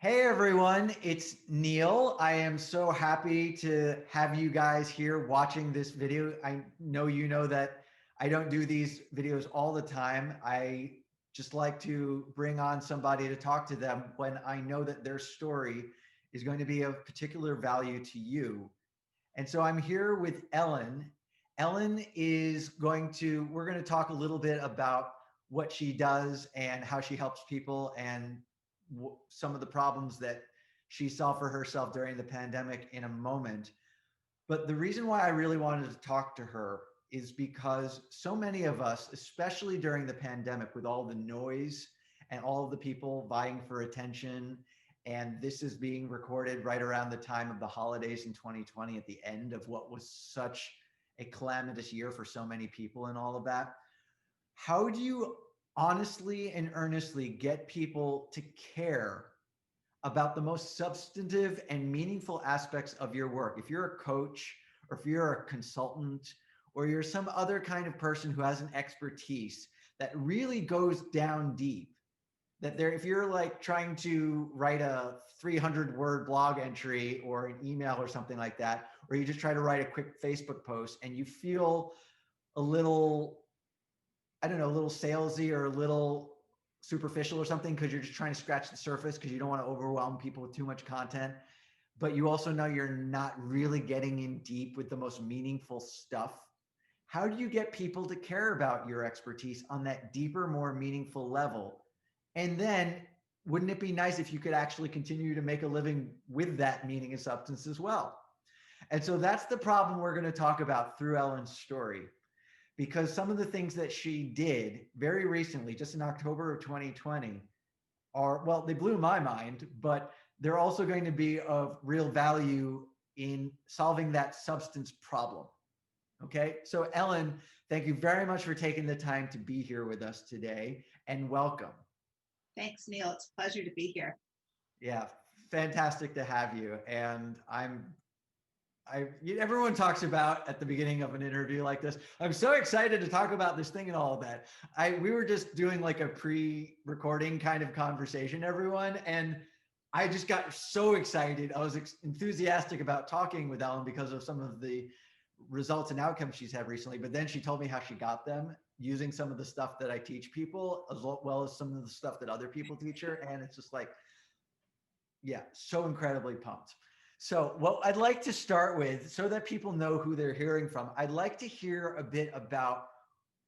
Hey everyone, it's Neil. I am so happy to have you guys here watching this video. I know you know that I don't do these videos all the time. I just like to bring on somebody to talk to them when I know that their story is going to be of particular value to you. And so I'm here with Ellen. Ellen is we're going to talk a little bit about what she does and how she helps people and some of the problems that she saw for herself during the pandemic in a moment. But the reason why I really wanted to talk to her is because so many of us, especially during the pandemic, with all the noise and all of the people vying for attention, and this is being recorded right around the time of the holidays in 2020 at the end of what was such a calamitous year for so many people and all of that. How do you honestly and earnestly get people to care about the most substantive and meaningful aspects of your work? If you're a coach, or if you're a consultant, or you're some other kind of person who has an expertise that really goes down deep, that there, if you're like trying to write a 300-word blog entry or an email or something like that, or you just try to write a quick Facebook post and you feel a little, I don't know, a little salesy or a little superficial or something because you're just trying to scratch the surface because you don't want to overwhelm people with too much content, but you also know you're not really getting in deep with the most meaningful stuff. How do you get people to care about your expertise on that deeper, more meaningful level? And then wouldn't it be nice if you could actually continue to make a living with that meaning and substance as well? And so that's the problem we're going to talk about through Ellen's story, because some of the things that she did very recently, just in October of 2020, are, well, they blew my mind, but they're also going to be of real value in solving that substance problem. Okay, so Ellen, thank you very much for taking the time to be here with us today, and welcome. Thanks, Neil. It's a pleasure to be here. Yeah, fantastic to have you. And everyone talks about at the beginning of an interview like this, I'm so excited to talk about this thing and all of that. We were just doing like a pre-recording kind of conversation, everyone, and I just got so excited. I was enthusiastic about talking with Ellen because of some of the results and outcomes she's had recently. But then she told me how she got them using some of the stuff that I teach people, as well as some of the stuff that other people teach her. And it's just like, yeah, so incredibly pumped. So what I'd like to start with, so that people know who they're hearing from, I'd like to hear a bit about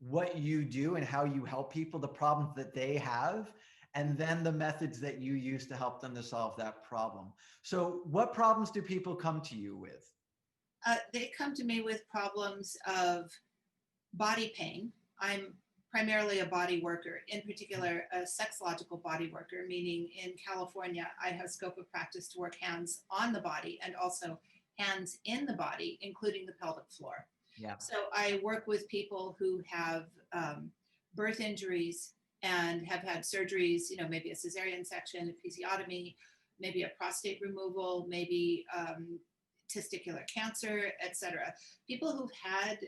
what you do and how you help people, the problems that they have, and then the methods that you use to help them to solve that problem. So what problems do people come to you with? They come to me with problems of body pain. I'm primarily a body worker, in particular, a sexological body worker, meaning in California, I have scope of practice to work hands on the body and also hands in the body, including the pelvic floor. Yeah. So I work with people who have birth injuries and have had surgeries, maybe a cesarean section, a episiotomy, maybe a prostate removal, maybe testicular cancer, etc. People who've had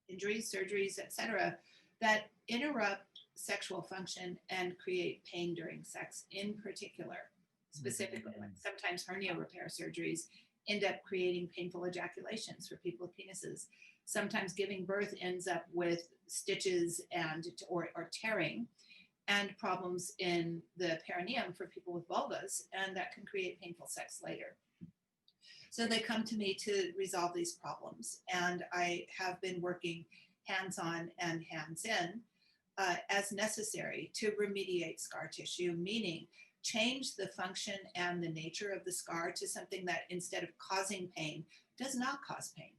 injuries, surgeries, etc., that interrupt sexual function and create pain during sex, in particular, specifically. Like sometimes hernia repair surgeries end up creating painful ejaculations for people with penises. Sometimes giving birth ends up with stitches or tearing and problems in the perineum for people with vulvas, and that can create painful sex later. So they come to me to resolve these problems, and I have been working hands-on and hands-in as necessary to remediate scar tissue, meaning change the function and the nature of the scar to something that, instead of causing pain, does not cause pain.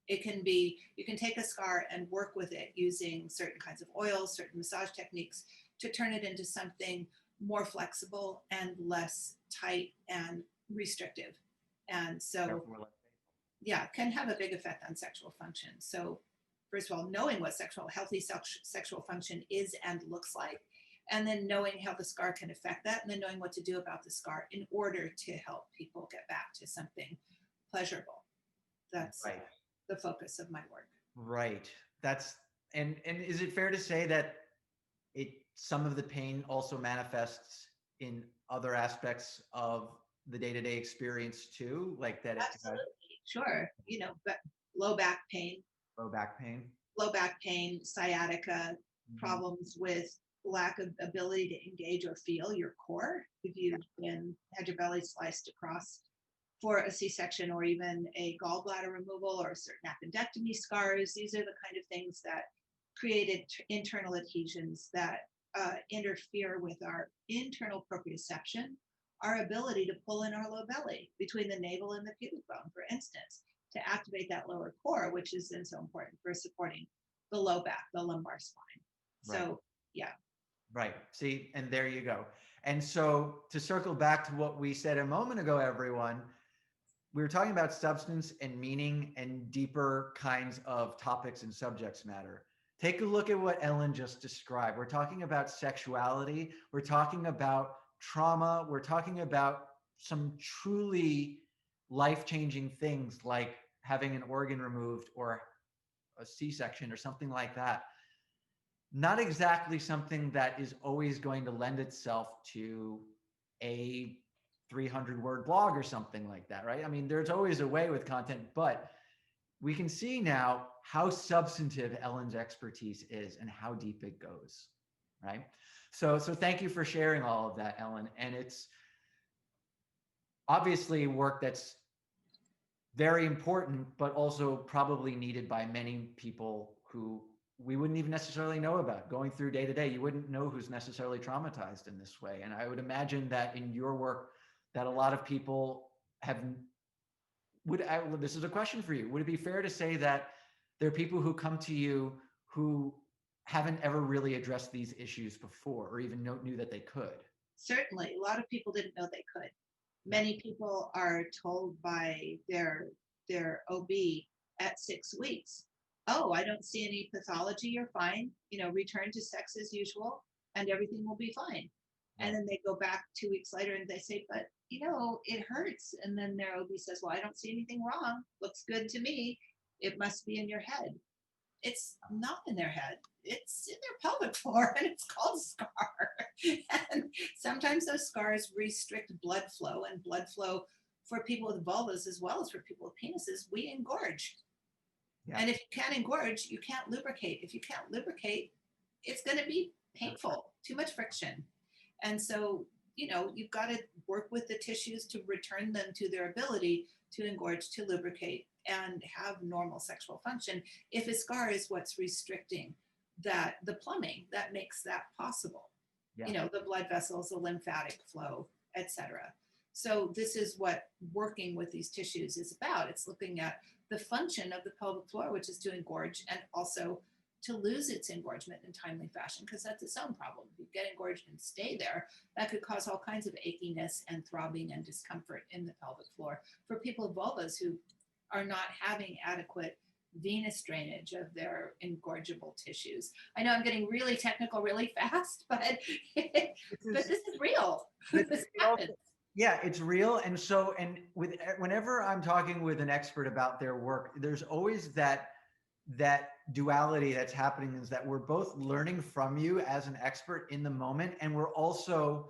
It can be, you can take a scar and work with it using certain kinds of oils, certain massage techniques to turn it into something more flexible and less tight and restrictive. And so, yeah, can have a big effect on sexual function. So first of all, knowing what healthy sexual function is and looks like, and then knowing how the scar can affect that, and then knowing what to do about the scar in order to help people get back to something pleasurable. That's right. The focus of my work. Right. That's, and is it fair to say that some of the pain also manifests in other aspects of the day-to-day experience too, like that it has Absolutely. Sure. But low back pain, low back pain. sciatica, Mhm. problems with lack of ability to engage or feel your core if you've been had your belly sliced across for a C-section or even a gallbladder removal or certain appendectomy scars. These are the kind of things that created internal adhesions that interfere with our internal proprioception, our ability to pull in our low belly between the navel and the pubic bone, for instance, to activate that lower core, which is then so important for supporting the low back, the lumbar spine. Right. So, yeah. Right. See, and there you go. And so to circle back to what we said a moment ago, everyone, we were talking about substance and meaning and deeper kinds of topics and subjects matter. Take a look at what Ellen just described. We're talking about sexuality. We're talking about trauma. We're talking about some truly life-changing things like having an organ removed or a C-section or something like that. Not exactly something that is always going to lend itself to a 300-word blog or something like that, right? I mean, there's always a way with content, but we can see now how substantive Ellen's expertise is and how deep it goes, right? So thank you for sharing all of that, Ellen. And it's obviously work that's very important, but also probably needed by many people who we wouldn't even necessarily know about going through day to day. You wouldn't know who's necessarily traumatized in this way. And I would imagine that in your work, that a lot of people have. This is a question for you. Would it be fair to say that there are people who come to you who haven't ever really addressed these issues before, or even knew that they could? Certainly, a lot of people didn't know they could. Yeah. Many people are told by their OB at 6 weeks, "Oh, I don't see any pathology. You're fine. Return to sex as usual, and everything will be fine." And Right. then they go back 2 weeks later and they say, "But it hurts." And then their OB says, "Well, I don't see anything wrong. Looks good to me. It must be in your head." It's not in their head. It's in their pelvic floor and it's called a scar. And sometimes those scars restrict blood flow, and blood flow for people with vulvas as well as for people with penises, we engorge. Yeah. And if you can't engorge, you can't lubricate. If you can't lubricate, it's going to be painful, too much friction. And so, you've got to work with the tissues to return them to their ability to engorge, to lubricate, and have normal sexual function. If a scar is what's restricting the plumbing that makes that possible, Yeah. the blood vessels, the lymphatic flow, etc. So this is what working with these tissues is about. It's looking at the function of the pelvic floor, which is to engorge and also to lose its engorgement in timely fashion, because that's its own problem. If you get engorged and stay there, that could cause all kinds of achiness and throbbing and discomfort in the pelvic floor for people with vulvas who are not having adequate venous drainage of their engorgeable tissues. I know I'm getting really technical really fast, but This but is this is real. but This it happens. also, yeah, it's real. And so, and with whenever I'm talking with an expert about their work, there's always that duality that's happening, is that we're both learning from you as an expert in the moment, and we're also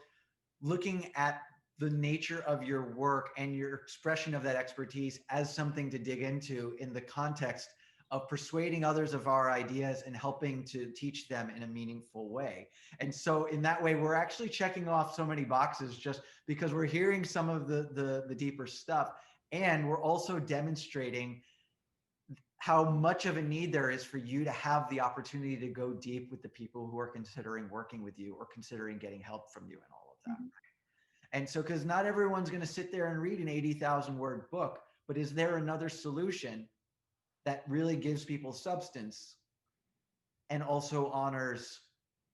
looking at the nature of your work and your expression of that expertise as something to dig into in the context of persuading others of our ideas and helping to teach them in a meaningful way. And so in that way, we're actually checking off so many boxes just because we're hearing some of the deeper stuff. And we're also demonstrating how much of a need there is for you to have the opportunity to go deep with the people who are considering working with you or considering getting help from you and all of that. Mhm. And so, because not everyone's going to sit there and read an 80,000 word book, but is there another solution that really gives people substance and also honors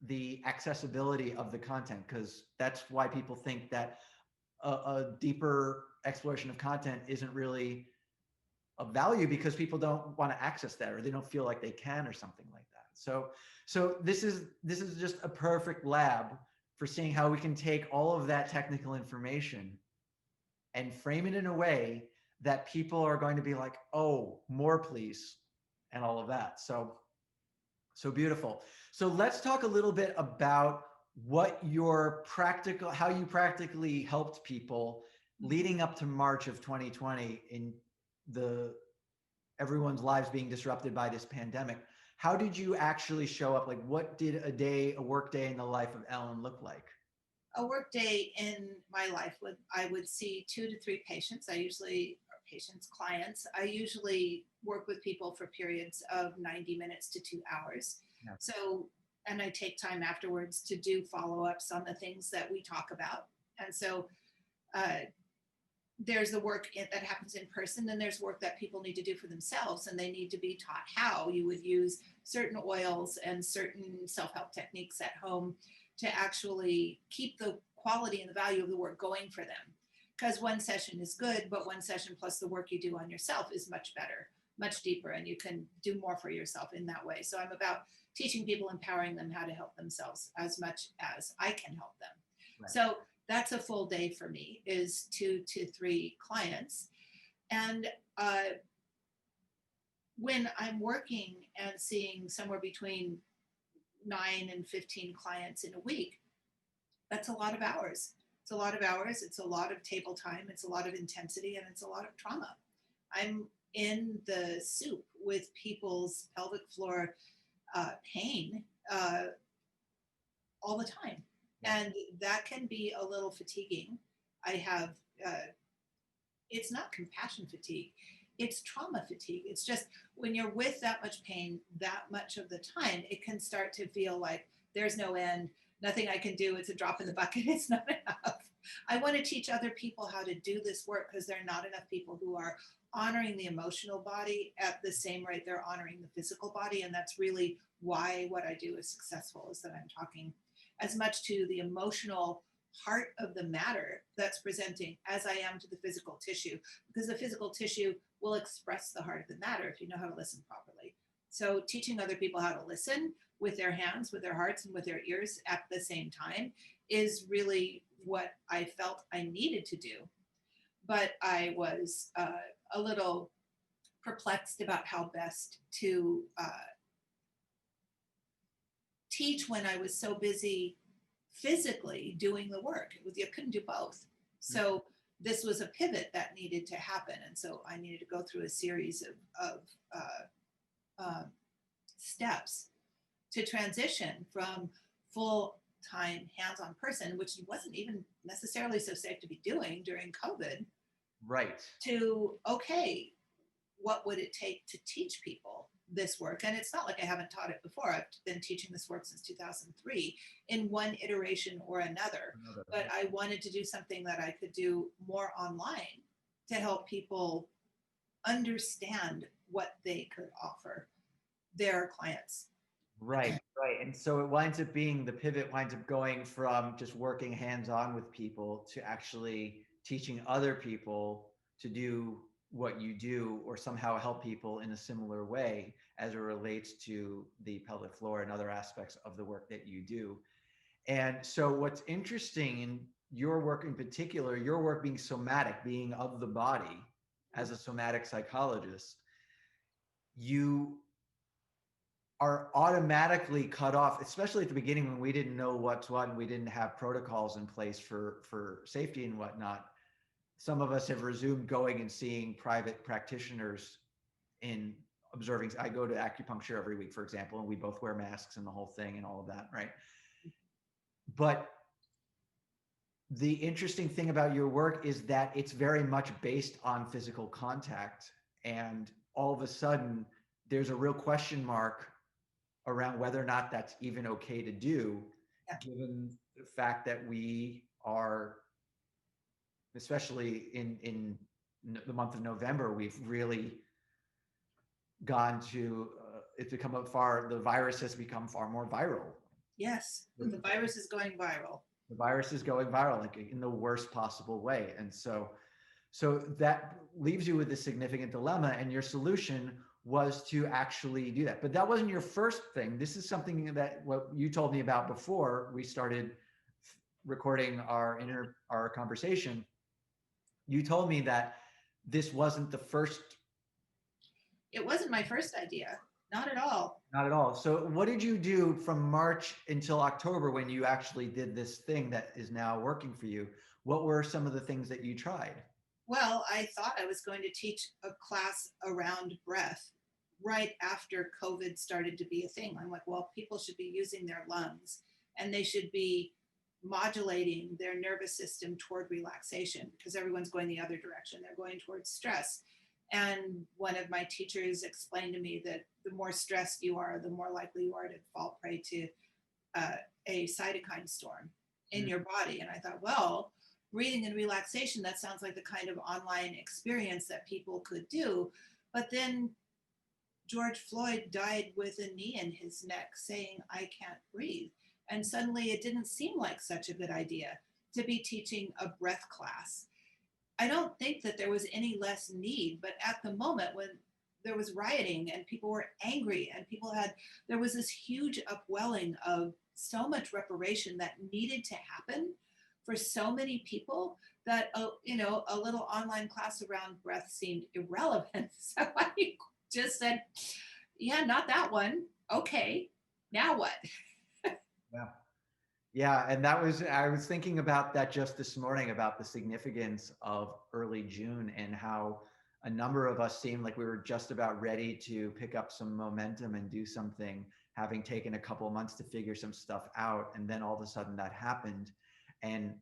the accessibility of the content? Because that's why people think that a deeper exploration of content isn't really of value, because people don't want to access that, or they don't feel like they can, or something like that. So this is just a perfect lab for seeing how we can take all of that technical information and frame it in a way that people are going to be like, oh, more please, and all of that. So beautiful. So let's talk a little bit about what your practical, how you practically helped people leading up to March of 2020 in the everyone's lives being disrupted by this pandemic. How did you actually show up? Like, what did a work day in the life of Ellen look like? A work day in my life would, I would see 2 to 3 patients. I usually, or patients, clients. I usually work with people for periods of 90 minutes to 2 hours. Yeah. So, and I take time afterwards to do follow-ups on the things that we talk about. And so uh, there's the work that happens in person, and there's work that people need to do for themselves, and they need to be taught how you would use certain oils and certain self-help techniques at home to actually keep the quality and the value of the work going for them. Because one session is good, but one session plus the work you do on yourself is much better, much deeper, and you can do more for yourself in that way. So I'm about teaching people, empowering them how to help themselves as much as I can help them. Right. So that's a full day for me, is 2 to 3 clients. And when I'm working and seeing somewhere between 9 and 15 clients in a week, that's a lot of hours. It's a lot of hours. It's a lot of table time. It's a lot of intensity, and it's a lot of trauma. I'm in the soup with people's pelvic floor pain all the time. And that can be a little fatiguing. I have, it's not compassion fatigue, it's trauma fatigue. It's just when you're with that much pain, that much of the time, it can start to feel like there's no end, nothing I can do. It's a drop in the bucket. It's not enough. I want to teach other people how to do this work, because there are not enough people who are honoring the emotional body at the same rate they're honoring the physical body. And that's really why what I do is successful, is that I'm talking as much to the emotional heart of the matter that's presenting as I am to the physical tissue, because the physical tissue will express the heart of the matter if you know how to listen properly. So teaching other people how to listen with their hands, with their hearts, and with their ears at the same time is really what I felt I needed to do. But I was a little perplexed about how best to teach when I was so busy physically doing the work. You couldn't do both. So this was a pivot that needed to happen. And so I needed to go through a series of steps to transition from full-time hands-on person, which wasn't even necessarily so safe to be doing during COVID, Right. to, okay, what would it take to teach people this work? And it's not like I haven't taught it before. I've been teaching this work since 2003 in one iteration or another. But I wanted to do something that I could do more online to help people understand what they could offer their clients. Right, right. And so it winds up being, the pivot winds up going from just working hands-on with people to actually teaching other people to do what you do, or somehow help people in a similar way as it relates to the pelvic floor and other aspects of the work that you do. And so what's interesting in your work in particular, your work being somatic, being of the body as a somatic psychologist, you are automatically cut off, especially at the beginning when we didn't know what's what and we didn't have protocols in place for safety and whatnot. Some of us have resumed going and seeing private practitioners in observing. I go to acupuncture every week, for example, and we both wear masks and the whole thing and all of that, right? But the interesting thing about your work is that it's very much based on physical contact. And all of a sudden, there's a real question mark around whether or not that's even okay to do, given the fact that we are, especially in the month of November, we've really gone to, it's become the virus has become far more viral. Yes, the virus is going viral. The virus is going viral, like in the worst possible way. And so that leaves you with a significant dilemma, and your solution was to actually do that. But that wasn't your first thing. This is something that what you told me about before we started recording our conversation. You told me that this wasn't the first. It wasn't my first idea. Not at all. Not at all. So what did you do from March until October when you actually did this thing that is now working for you? What were some of the things that you tried? Well, I thought I was going to teach a class around breath right after COVID started to be a thing. I'm like, well, people should be using their lungs and they should be modulating their nervous system toward relaxation because everyone's going the other direction. They're going towards stress. And one of my teachers explained to me that the more stressed you are, the more likely you are to fall prey to uh, a cytokine storm in your body. And I thought, well, breathing and relaxation, that sounds like the kind of online experience that people could do. But then George Floyd died with a knee in his neck saying, I can't breathe. And suddenly it didn't seem like such a good idea to be teaching a breath class. I don't think that there was any less need, but at the moment when there was rioting and people were angry and there was this huge upwelling of so much reparation that needed to happen for so many people that, a little online class around breath seemed irrelevant. So I just said, yeah, not that one. Okay, now what? Yeah. Yeah, and I was thinking about that just this morning about the significance of early June and how a number of us seemed like we were just about ready to pick up some momentum and do something, having taken a couple of months to figure some stuff out. And then all of a sudden that happened. And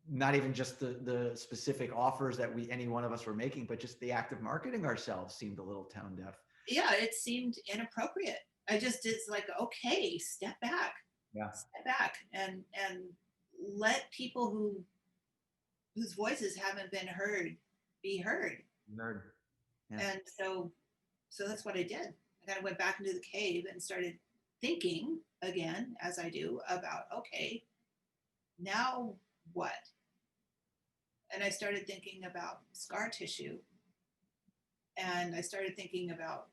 not even just the specific offers that any one of us were making, but just the act of marketing ourselves seemed a little tone deaf. Yeah, it seemed inappropriate. I just it's like, okay, Yeah. step back, and let people whose voices haven't been heard be heard. Nerd. Yeah. And so that's what I did. I kind of went back into the cave and started thinking again, as I do, about okay, now what? And I started thinking about scar tissue, and I started thinking about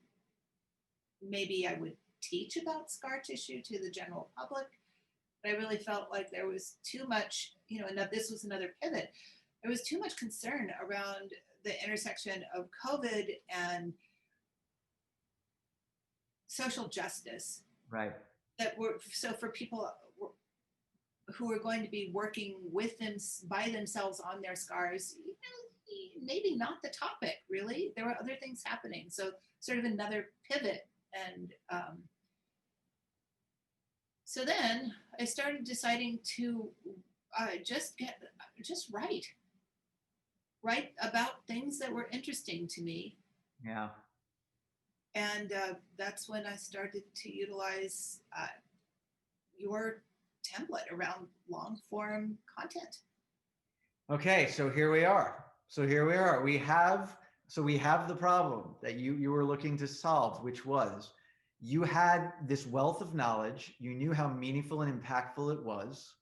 maybe I would teach about scar tissue to the general public. But I really felt like there was too much, and this was another pivot. There was too much concern around the intersection of COVID and social justice Right. that were so for people who are going to be working with them by themselves on their scars, maybe not the topic really. There were other things happening. So sort of another pivot. And so then I started deciding to just write about things that were interesting to me. Yeah. And that's when I started to utilize your template around long form content. Okay, so here we are. So here we are. We have the problem that you were looking to solve, which was you had this wealth of knowledge, you knew how meaningful and impactful it was,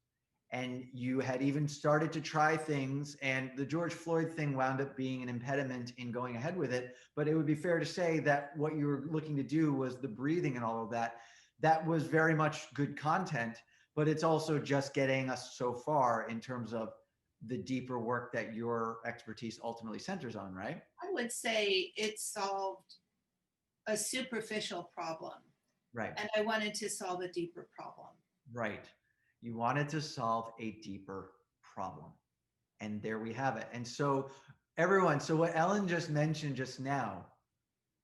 and you had even started to try things, and the George Floyd thing wound up being an impediment in going ahead with it. But it would be fair to say that what you were looking to do was the breathing and all of that. That was very much good content, but it's also just getting us so far in terms of the deeper work that your expertise ultimately centers on, right? I would say it solved a superficial problem, Right, and I wanted to solve a deeper problem. right. You wanted to solve a deeper problem. And there we have it. And so, everyone, so what Ellen just mentioned just now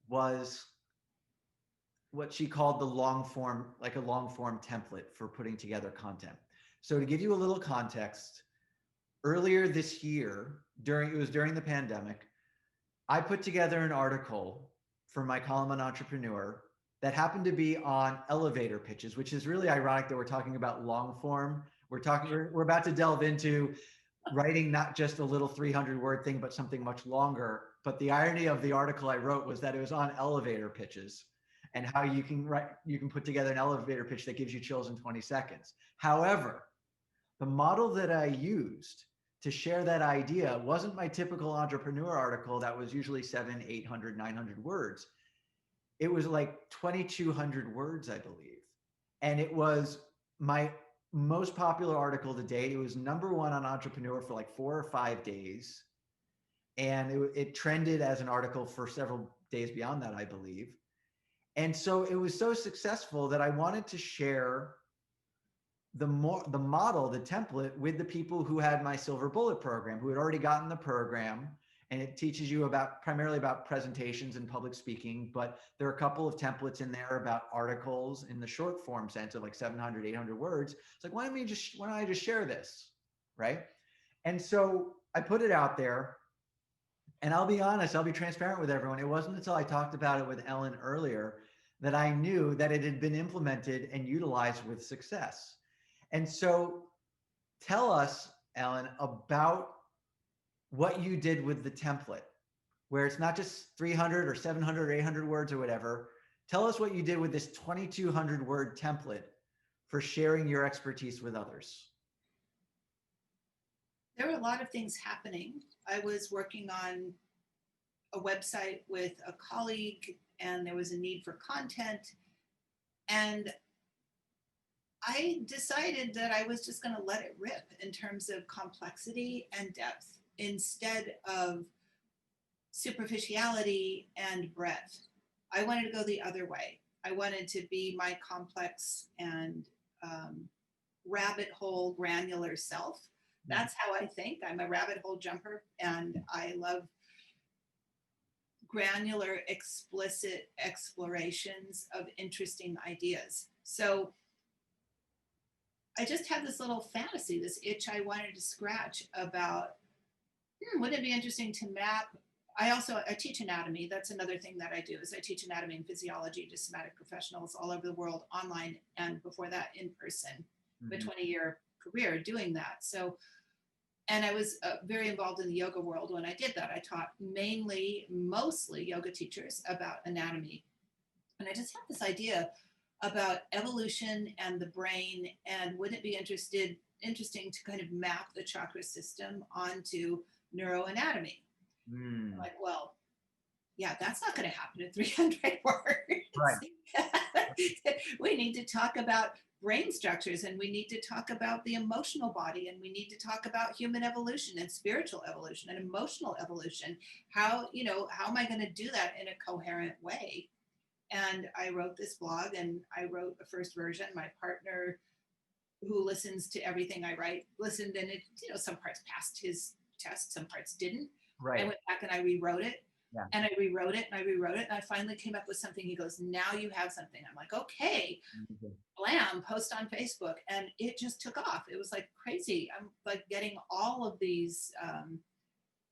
was what she called the long form, like a long form template for putting together content. So, to give you a little context, earlier this year, during the pandemic, I put together an article for my column on Entrepreneur that happened to be on elevator pitches, which is really ironic that we're talking about long form. We're about to delve into writing not just a little 300 word thing, but something much longer. But the irony of the article I wrote was that it was on elevator pitches and how you can put together an elevator pitch that gives you chills in 20 seconds. However, the model that I used to share that idea wasn't my typical entrepreneur article that was usually 700, 800, 900 words. It was like 2,200 words, I believe. And it was my most popular article to date. It was number one on Entrepreneur for like 4 or 5 days. And it trended as an article for several days beyond that, I believe. And so it was so successful that I wanted to share the model, the template with the people who had my silver bullet program, who had already gotten the program. And it teaches you about primarily about presentations and public speaking, but there are a couple of templates in there about articles in the short form sense of like 700, 800 words. It's like, why don't I just share this? Right. And so I put it out there, and I'll be honest, I'll be transparent with everyone. It wasn't until I talked about it with Ellen earlier that I knew that it had been implemented and utilized with success. And so tell us, Ellen, about what you did with the template, where it's not just 300 or 700 or 800 words or whatever. Tell us what you did with this 2,200 word template for sharing your expertise with others. There were a lot of things happening. I was working on a website with a colleague, and there was a need for content. And I decided that I was just going to let it rip in terms of complexity and depth instead of superficiality and breadth. I wanted to go the other way. I wanted to be my complex and rabbit hole granular self. That's how I think. I'm a rabbit hole jumper, and I love granular, explicit explorations of interesting ideas. So I just had this little fantasy, this itch I wanted to scratch about, wouldn't it be interesting to map? I teach anatomy. That's another thing that I do is I teach anatomy and physiology to somatic professionals all over the world, online, and before that in person. A 20-year career doing that. So, and I was very involved in the yoga world when I did that. I taught mostly yoga teachers about anatomy. And I just had this idea about evolution and the brain, and wouldn't it be interesting to kind of map the chakra system onto neuroanatomy? Like, well, yeah, that's not going to happen in 300 words. Right. We need to talk about brain structures, and we need to talk about the emotional body, and we need to talk about human evolution and spiritual evolution and emotional evolution. How am I going to do that in a coherent way? And I wrote this blog, and I wrote the first version. My partner, who listens to everything I write, listened, and it, some parts passed his test, some parts didn't. Right. I went back and I rewrote it. Yeah. And I rewrote it and I rewrote it. And I finally came up with something. He goes, now you have something. I'm like, okay, blam, post on Facebook. And it just took off. It was like crazy. I'm like getting all of these,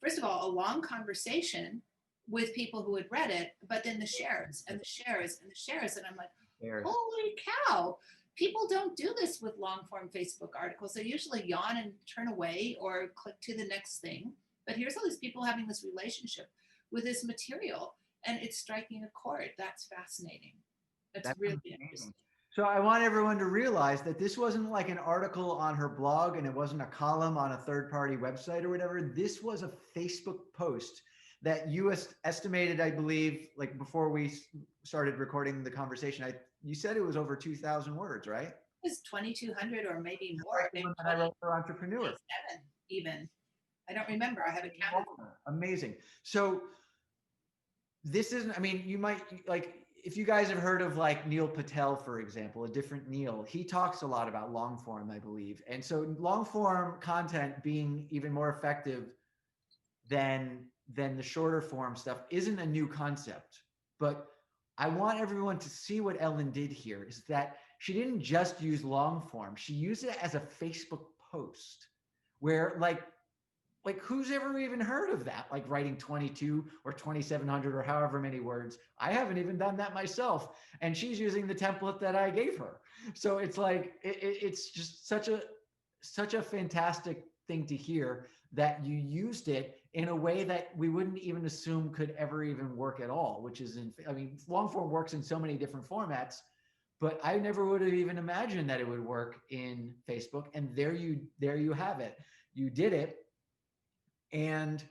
first of all, a long conversation with people who had read it, but then the shares and the shares and the shares. And I'm like, holy cow, people don't do this with long form Facebook articles. They usually yawn and turn away or click to the next thing. But here's all these people having this relationship with this material, and it's striking a chord. That's fascinating. That's really interesting. So I want everyone to realize that this wasn't like an article on her blog, and it wasn't a column on a third-party website or whatever. This was a Facebook post that you estimated, I believe, like before we started recording the conversation, you said it was over 2,000 words, right? It was 2,200 or maybe more. Maybe I wrote for Entrepreneur. Even. I don't remember. I haven't counted. Amazing. So this isn't, I mean, you might like, if you guys have heard of like Neil Patel, for example, a different Neil, he talks a lot about long form, I believe. And so long form content being even more effective than the shorter form stuff isn't a new concept. But I want everyone to see what Ellen did here is that she didn't just use long form. She used it as a Facebook post where like who's ever even heard of that? Like writing 22 or 2,700 or however many words. I haven't even done that myself. And she's using the template that I gave her. So it's like, it's just such a fantastic thing to hear that you used it in a way that we wouldn't even assume could ever even work at all, which is, long form works in so many different formats, but I never would have even imagined that it would work in Facebook. And there you have it. You did it. And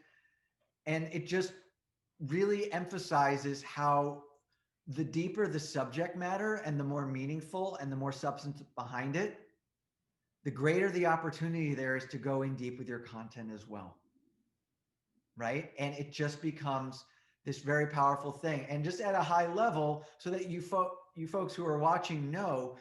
it just really emphasizes how the deeper the subject matter and the more meaningful and the more substance behind it, the greater the opportunity there is to go in deep with your content as well. Right? And it just becomes this very powerful thing. And just at a high level, so that you folks who are watching know,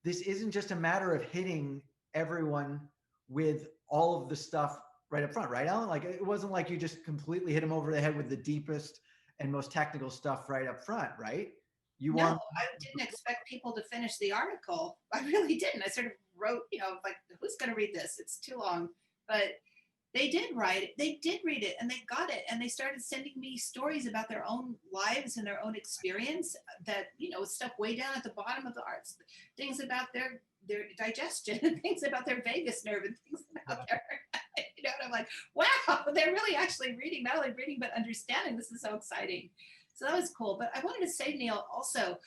this isn't just a matter of hitting everyone with all of the stuff right up front, right, Alan? Like it wasn't like you just completely hit them over the head with the deepest and most technical stuff right up front, right? You No, want I didn't expect people to finish the article. I really didn't. I sort of wrote, like, who's going to read this? It's too long. But they did write it. They did read it and they got it. And they started sending me stories about their own lives and their own experience that, stuff way down at the bottom of the arts, things about their digestion and things about their vagus nerve and things about their, and I'm like, wow, they're really actually reading, not only reading, but understanding. This is so exciting. So that was cool. But I wanted to say, Neil, also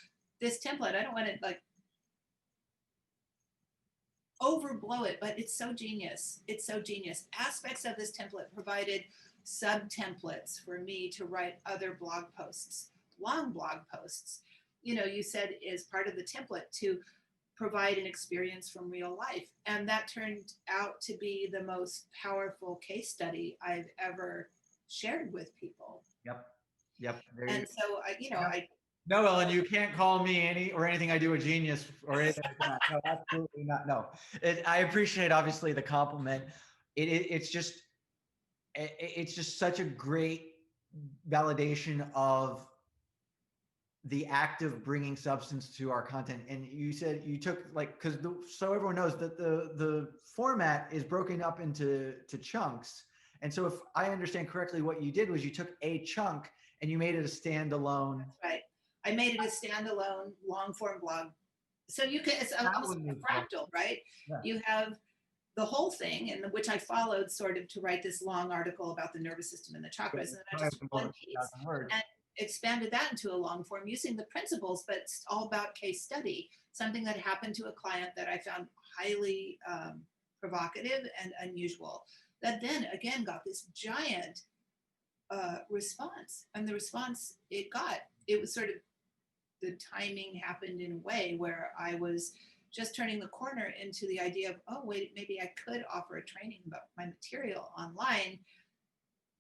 this template, I don't want to like overblow it, but it's so genius. It's so genius. Aspects of this template provided sub templates for me to write other blog posts, long blog posts. You said is part of the template to provide an experience from real life. And that turned out to be the most powerful case study I've ever shared with people. Yep. Yep. And so Yep. I No, Ellen, you can't call me anything I do a genius or anything like that. No, absolutely not. No, I appreciate obviously the compliment. It's just it's just such a great validation of the act of bringing substance to our content. And you said you took like because so everyone knows that the format is broken up into chunks. And so if I understand correctly, what you did was you took a chunk and you made it a standalone. That's right. I made it a standalone long form blog. So it's That almost one like was a fractal, right? yeah. You have the whole thing, and which I followed sort of to write this long article about the nervous system and the chakras. And then I just took one piece and expanded that into a long form using the principles, but it's all about case study, something that happened to a client that I found highly provocative and unusual. That then again got this giant response. And the response it was sort of the timing happened in a way where I was just turning the corner into the idea of, oh, wait, maybe I could offer a training about my material online.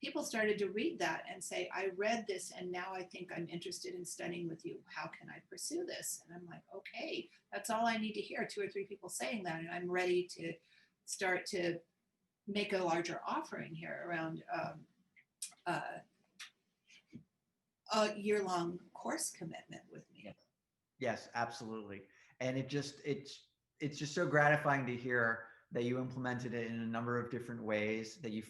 People started to read that and say, I read this and now I think I'm interested in studying with you. How can I pursue this? And I'm like, okay, that's all I need to hear. 2 or 3 people saying that. And I'm ready to start to make a larger offering here around a year-long course commitment with me. Yes, absolutely. And it's just so gratifying to hear that you implemented it in a number of different ways, that you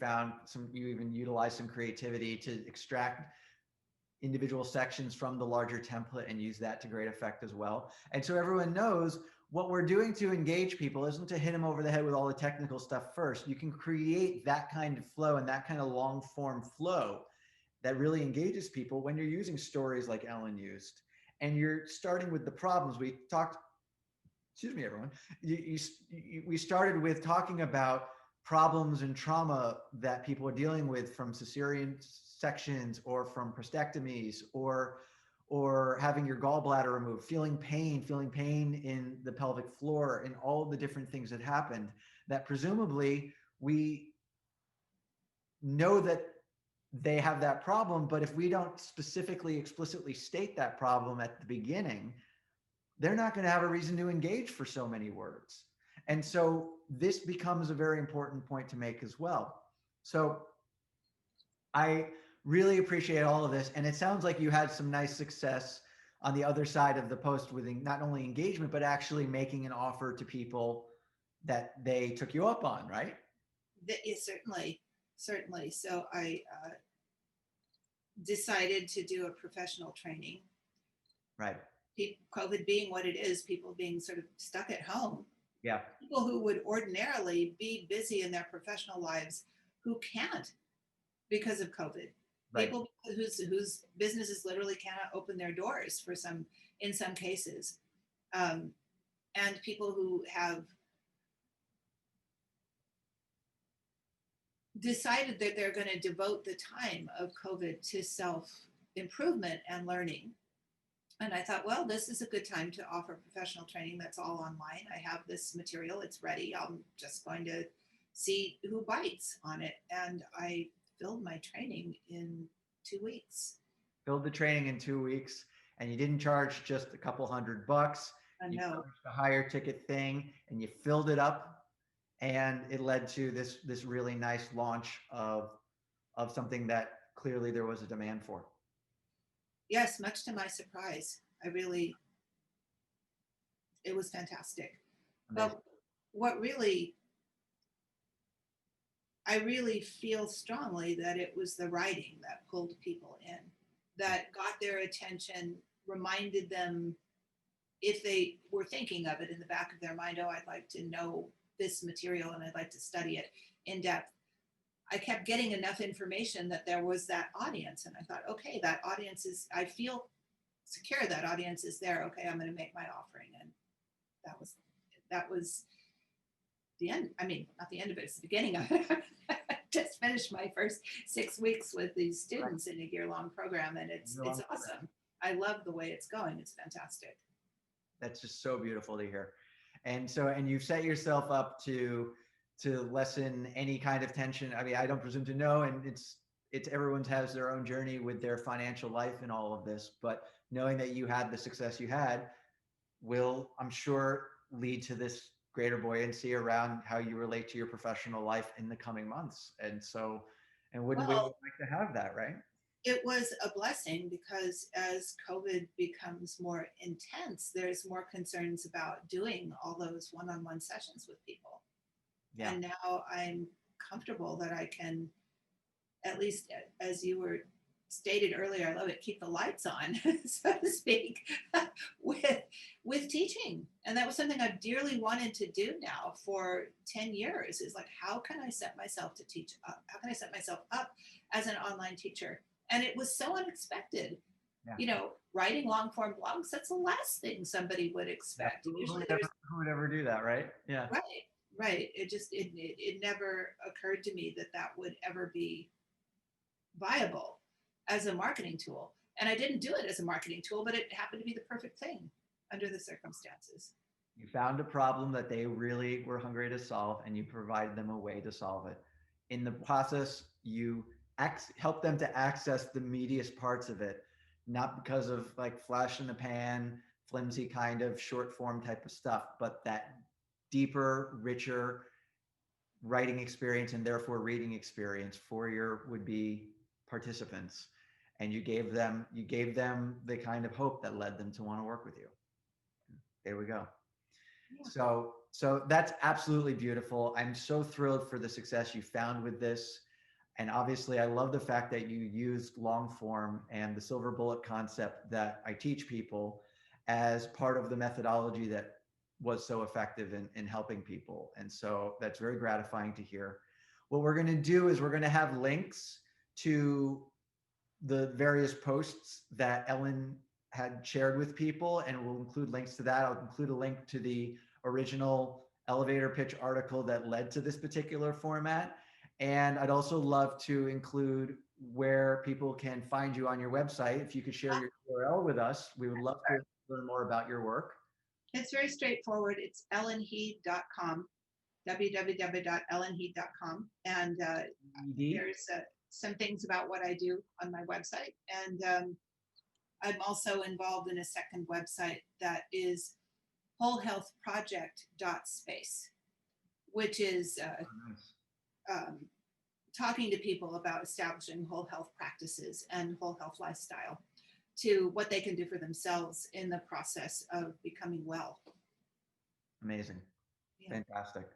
even utilized some creativity to extract individual sections from the larger template and use that to great effect as well. And so everyone knows what we're doing to engage people isn't to hit them over the head with all the technical stuff first. You can create that kind of flow and that kind of long form flow that really engages people when you're using stories like Ellen used. And you're starting with the problems. We talked, excuse me, everyone. We started with talking about problems and trauma that people are dealing with from cesarean sections or from prostatectomies or having your gallbladder removed, feeling pain in the pelvic floor, and all the different things that happened that presumably we know that they have that problem, but if we don't specifically explicitly state that problem at the beginning, they're not going to have a reason to engage for so many words. And so this becomes a very important point to make as well. So I really appreciate all of this. And it sounds like you had some nice success on the other side of the post with not only engagement, but actually making an offer to people that they took you up on, right? Certainly, certainly. So I decided to do a professional training. Right. COVID being what it is, people being sort of stuck at home. Yeah. People who would ordinarily be busy in their professional lives who can't because of COVID. Right. People whose businesses literally cannot open their doors in some cases. And people who have decided that they're going to devote the time of COVID to self-improvement and learning. And I thought, well, this is a good time to offer professional training that's all online. I have this material, it's ready. I'm just going to see who bites on it. And I filled my training in 2 weeks. filled the training in 2 weeks, and you didn't charge just a couple $100. I You know. charged a higher ticket thing, and you filled it up, and it led to this really nice launch of something that clearly there was a demand for. Yes, much to my surprise. It was fantastic. Amazing. But what really, I really feel strongly that it was the writing that pulled people in, that got their attention, reminded them, if they were thinking of it in the back of their mind, oh, I'd like to know this material and I'd like to study it in depth. I kept getting enough information that there was that audience. And I thought, okay, that audience is, I feel secure that audience is there. Okay, I'm going to make my offering. And that was the end. I mean, not the end of it, it's the beginning of it. I just finished my first 6 weeks with these students in a year-long program, and it's awesome. I love the way it's going. It's fantastic. That's just so beautiful to hear. And you've set yourself up to lessen any kind of tension. I mean, I don't presume to know, and it's everyone has their own journey with their financial life and all of this, but knowing that you had the success you had will, I'm sure, lead to this greater buoyancy around how you relate to your professional life in the coming months. And wouldn't we Well, like to have that, right? it was a blessing because as COVID becomes more intense, there's more concerns about doing all those one-on-one sessions with people. Yeah. And now I'm comfortable that I can, at least as you were stated earlier, I love it, keep the lights on, so to speak, with teaching. And that was something I've dearly wanted to do now for 10 years, is like, how can I set myself to teach up? How can I set myself up as an online teacher? And it was so unexpected. Yeah. You know, writing long form blogs, that's the last thing somebody would expect. Who Usually would there's who would ever do that, right? Yeah. right. It never occurred to me that that would ever be viable as a marketing tool. And I didn't do it as a marketing tool, but it happened to be the perfect thing under the circumstances. You found a problem that they really were hungry to solve, and you provided them a way to solve it. In the process, you help them to access the meatiest parts of it, not because of like flash in the pan, flimsy kind of short form type of stuff, but that deeper, richer writing experience and therefore reading experience for your would-be participants. And you gave them the kind of hope that led them to want to work with you. There we go. Yeah. So that's absolutely beautiful. I'm so thrilled for the success you found with this. And obviously I love the fact that you used long form and the silver bullet concept that I teach people as part of the methodology that was so effective in helping people. And so that's very gratifying to hear. What we're going to do is we're going to have links to the various posts that Ellen had shared with people, and we'll include links to that. I'll include a link to the original elevator pitch article that led to this particular format. And I'd also love to include where people can find you on your website. If you could share your URL with us, we would love to learn more about your work. It's very straightforward. It's ellenheed.com, www.ellenheed.com. And there's some things about what I do on my website. And I'm also involved in a second website that is wholehealthproject.space, which is talking to people about establishing whole health practices and whole health lifestyle, to what they can do for themselves in the process of becoming well. Amazing. Yeah. Fantastic.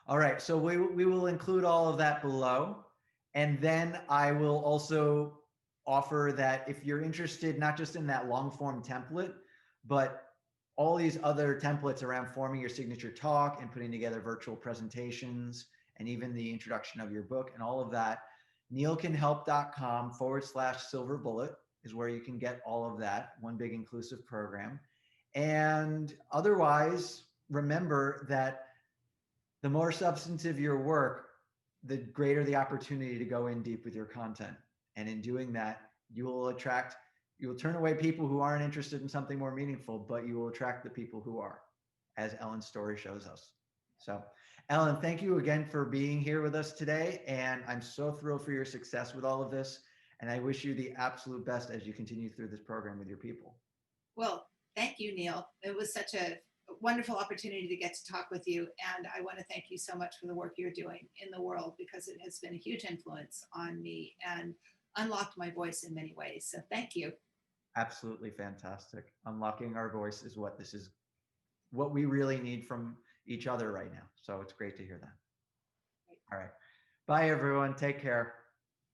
All right. So we will include all of that below. And then I will also offer that if you're interested, not just in that long form template, but all these other templates around forming your signature talk and putting together virtual presentations and even the introduction of your book and all of that, neilcanhelp.com/silver bullet is where you can get all of that, one big inclusive program. And otherwise, remember that the more substantive your work, the greater the opportunity to go in deep with your content. And in doing that, you will turn away people who aren't interested in something more meaningful, but you will attract the people who are, as Ellen's story shows us. So Ellen, thank you again for being here with us today. And I'm so thrilled for your success with all of this. And I wish you the absolute best as you continue through this program with your people. Well, thank you, Neil. It was such a wonderful opportunity to get to talk with you. And I want to thank you so much for the work you're doing in the world, because it has been a huge influence on me and unlocked my voice in many ways. So thank you. Absolutely fantastic. Unlocking our voice is what we really need from each other right now. So it's great to hear that. All right. Bye, everyone. Take care.